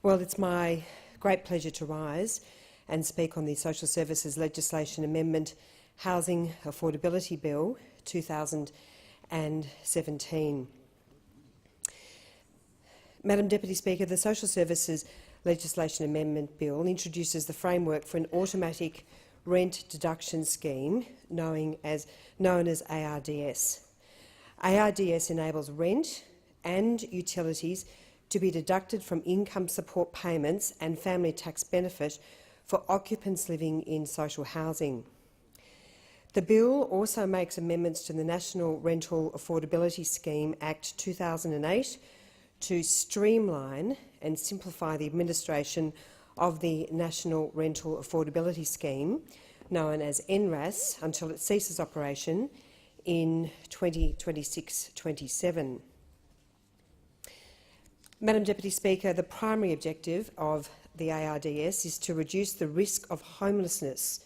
Well, it's my great pleasure to rise and speak on the Social Services Legislation Amendment Housing Affordability Bill 2017. Madam Deputy Speaker, the Social Services Legislation Amendment Bill introduces the framework for an automatic rent deduction scheme known as ARDS. ARDS enables rent and utilities to be deducted from income support payments and family tax benefit for occupants living in social housing. The bill also makes amendments to the National Rental Affordability Scheme Act 2008 to streamline and simplify the administration of the National Rental Affordability Scheme, known as NRAS, until it ceases operation in 2026-27. Madam Deputy Speaker, the primary objective of the ARDS is to reduce the risk of homelessness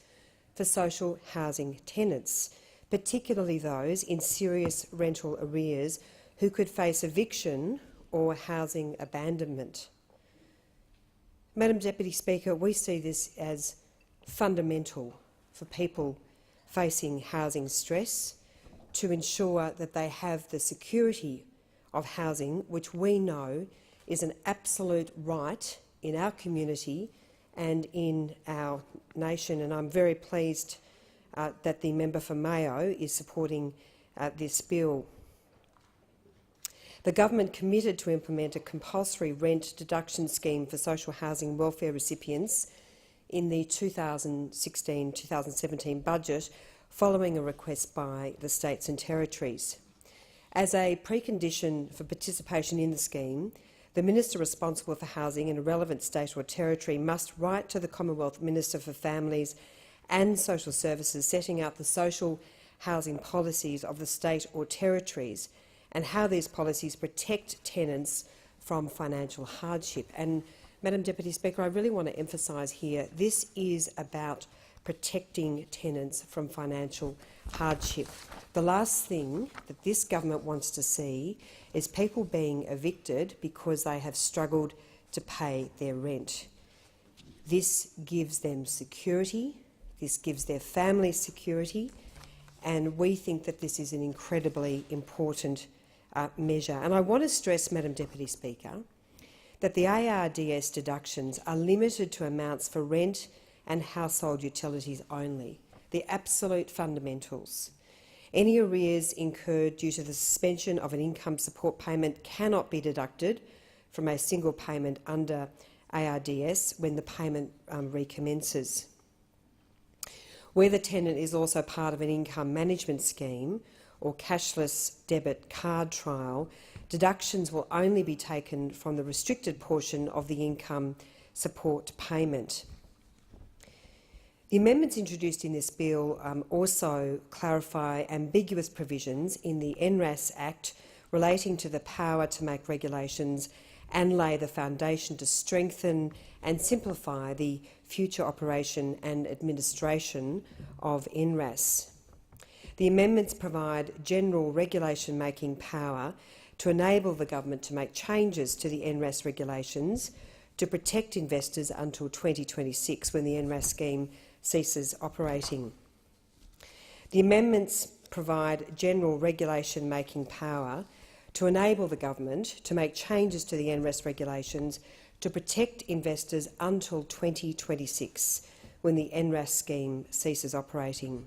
for social housing tenants, particularly those in serious rental arrears who could face eviction or housing abandonment. Madam Deputy Speaker, we see this as fundamental for people facing housing stress to ensure that they have the security of housing, which we know is an absolute right in our community and in our nation. And I'm very pleased that the member for Mayo is supporting this bill. The government committed to implement a compulsory rent deduction scheme for social housing welfare recipients in the 2016-2017 budget, following a request by the states and territories. As a precondition for participation in the scheme, the Minister responsible for housing in a relevant state or territory must write to the Commonwealth Minister for Families and Social Services, setting out the social housing policies of the state or territories and how these policies protect tenants from financial hardship. And, Madam Deputy Speaker, I really want to emphasise here, this is about protecting tenants from financial hardship. The last thing that this government wants to see is people being evicted because they have struggled to pay their rent. This gives them security, this gives their families security, and we think that this is an incredibly important measure. And I want to stress, Madam Deputy Speaker, that the ARDS deductions are limited to amounts for rent and household utilities only, the absolute fundamentals. Any arrears incurred due to the suspension of an income support payment cannot be deducted from a single payment under ARDS when the payment recommences. Where the tenant is also part of an income management scheme or cashless debit card trial, deductions will only be taken from the restricted portion of the income support payment. The amendments introduced in this bill also clarify ambiguous provisions in the NRAS Act relating to the power to make regulations and lay the foundation to strengthen and simplify the future operation and administration of NRAS. The amendments provide general regulation-making power to enable the government to make changes to the NRAS regulations to protect investors until 2026, when the NRAS scheme ceases operating. The amendments provide general regulation-making power to enable the government to make changes to the NRAS regulations to protect investors until 2026, when the NRAS scheme ceases operating.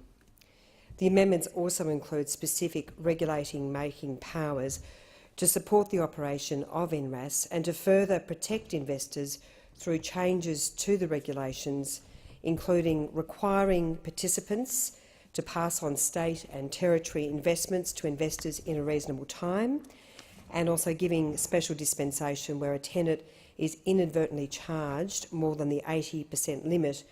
The amendments also include specific regulating-making powers to support the operation of NRAS and to further protect investors through changes to the regulations, including requiring participants to pass on state and territory investments to investors in a reasonable time, and also giving special dispensation where a tenant is inadvertently charged more than the 80% limit,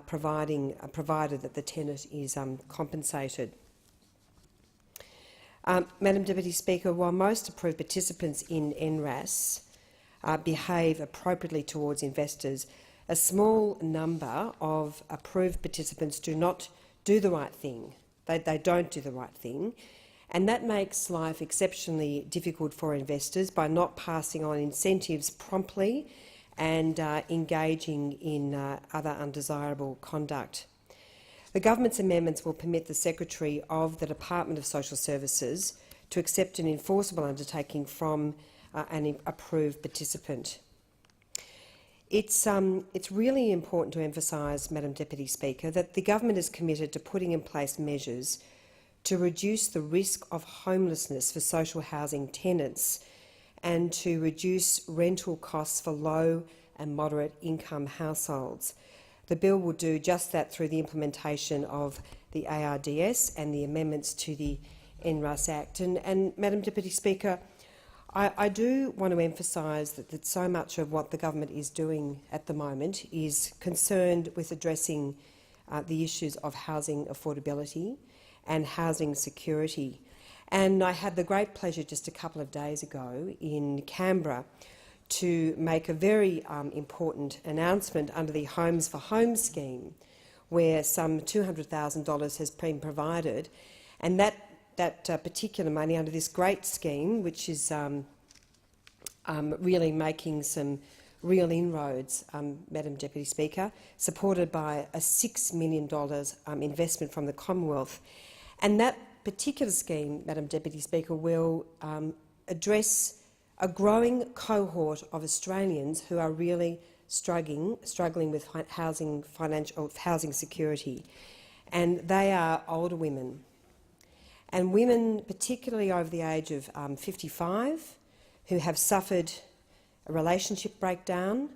provided that the tenant is compensated. Madam Deputy Speaker, while most approved participants in NRAS behave appropriately towards investors, a small number of approved participants do not do the right thing. They don't do the right thing, and that makes life exceptionally difficult for investors by not passing on incentives promptly and engaging in other undesirable conduct. The government's amendments will permit the Secretary of the Department of Social Services to accept an enforceable undertaking from an approved participant. It's really important to emphasise, Madam Deputy Speaker, that the government is committed to putting in place measures to reduce the risk of homelessness for social housing tenants and to reduce rental costs for low and moderate income households. The bill will do just that through the implementation of the ARDS and the amendments to the NRUS Act. And Madam Deputy Speaker, I do want to emphasise that so much of what the government is doing at the moment is concerned with addressing the issues of housing affordability and housing security. And I had the great pleasure just a couple of days ago in Canberra to make a very important announcement under the Homes for Homes scheme, where some $200,000 has been provided, and that particular money under this great scheme, which is really making some real inroads, Madam Deputy Speaker, supported by a $6 million investment from the Commonwealth. And that particular scheme, Madam Deputy Speaker, will address a growing cohort of Australians who are really struggling with housing security, and they are older women. And women, particularly over the age of 55, who have suffered a relationship breakdown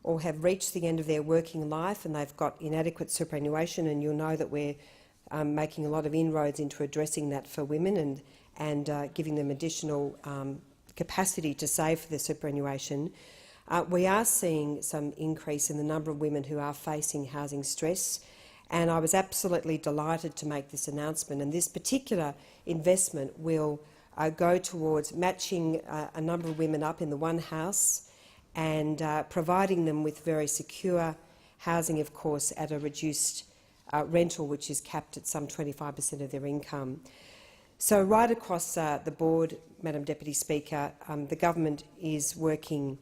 or have reached the end of their working life and they've got inadequate superannuation, and you'll know that we're making a lot of inroads into addressing that for women and giving them additional capacity to save for their superannuation. We are seeing some increase in the number of women who are facing housing stress, and I was absolutely delighted to make this announcement. And this particular investment will go towards matching a number of women up in the one house and providing them with very secure housing, of course, at a reduced rental, which is capped at some 25% of their income. So right across the board, Madam Deputy Speaker, the government is working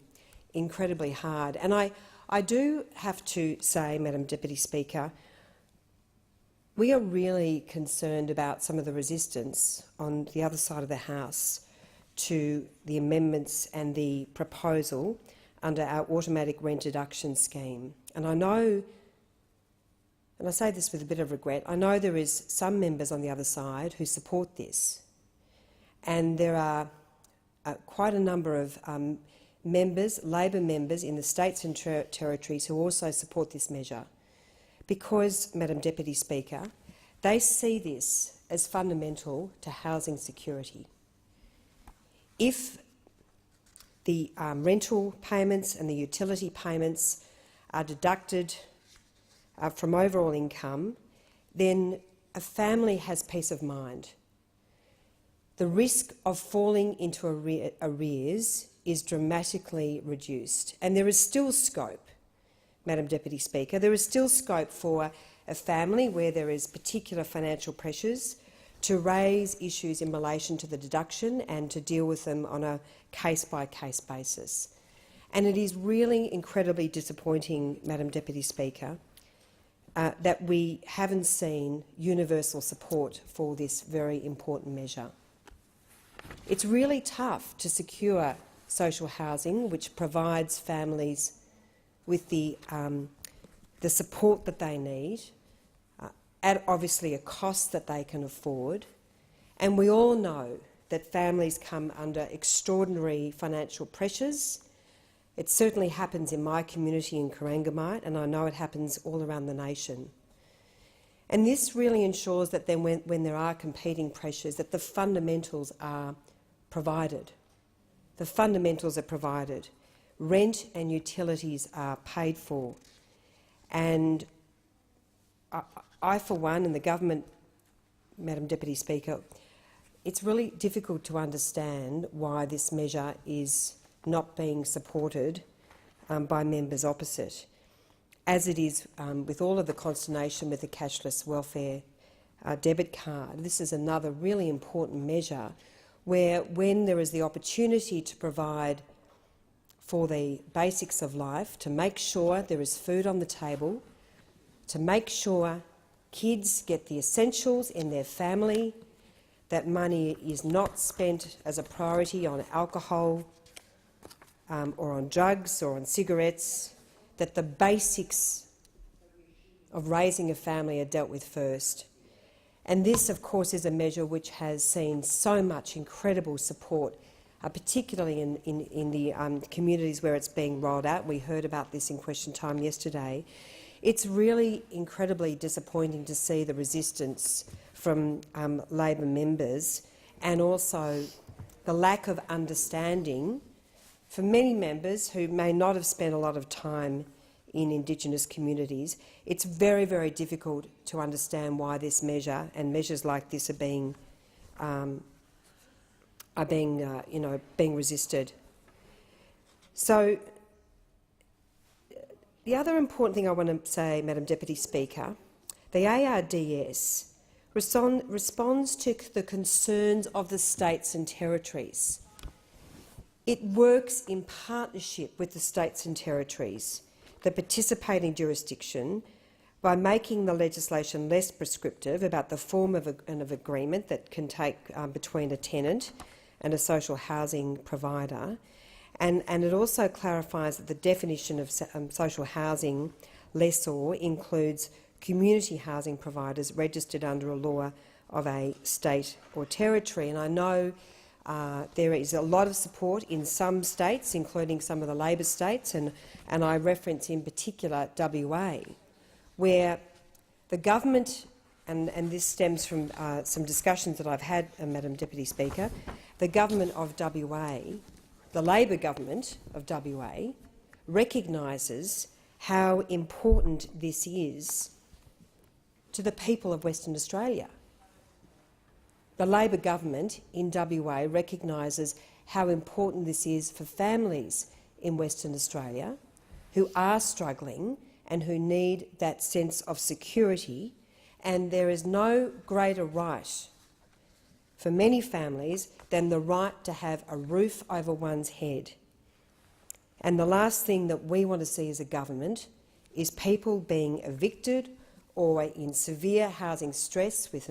incredibly hard. And I do have to say, Madam Deputy Speaker, we are really concerned about some of the resistance on the other side of the House to the amendments and the proposal under our automatic rent deduction scheme. And I know, and I say this with a bit of regret, I know there is some members on the other side who support this, and there are quite a number of members, Labor members in the states and territories who also support this measure because, Madam Deputy Speaker, they see this as fundamental to housing security. If the rental payments and the utility payments are deducted from overall income, then a family has peace of mind. The risk of falling into arrears is dramatically reduced, and there is still scope, Madam Deputy Speaker, there is still scope for a family where there is particular financial pressures to raise issues in relation to the deduction and to deal with them on a case-by-case basis. And it is really incredibly disappointing, Madam Deputy Speaker, that we haven't seen universal support for this very important measure. It's really tough to secure social housing which provides families with the support that they need, at obviously a cost that they can afford. And we all know that families come under extraordinary financial pressures. It certainly happens in my community in Corangamite, and I know it happens all around the nation. And this really ensures that then when there are competing pressures, that the fundamentals are provided. The fundamentals are provided. Rent and utilities are paid for. And I, for one, and the government, Madam Deputy Speaker, it's really difficult to understand why this measure is not being supported by members opposite, as it is with all of the consternation with the cashless welfare debit card. This is another really important measure where, when there is the opportunity to provide for the basics of life, to make sure there is food on the table, to make sure kids get the essentials in their family, that money is not spent as a priority on alcohol or on drugs or on cigarettes, that the basics of raising a family are dealt with first. And this, of course, is a measure which has seen so much incredible support, particularly in the communities where it's being rolled out. We heard about this in question time yesterday. It's really incredibly disappointing to see the resistance from Labor members, and also the lack of understanding for many members who may not have spent a lot of time in Indigenous communities. It's very, very difficult to understand why this measure and measures like this are being resisted. So, the other important thing I want to say, Madam Deputy Speaker, the ARDS responds to the concerns of the states and territories. It works in partnership with the states and territories, the participating jurisdiction, by making the legislation less prescriptive about the form of an agreement that can take between a tenant and a social housing provider. And it also clarifies that the definition of social housing lessor includes community housing providers registered under a law of a state or territory. And I know there is a lot of support in some states, including some of the Labor states, and I reference in particular WA, where the government, and this stems from some discussions that I've had, Madam Deputy Speaker, the government of WA, the Labor government of WA, recognises how important this is to the people of Western Australia. The Labor government in WA recognises how important this is for families in Western Australia who are struggling and who need that sense of security, and there is no greater right for many families than the right to have a roof over one's head. And the last thing that we want to see as a government is people being evicted or in severe housing stress with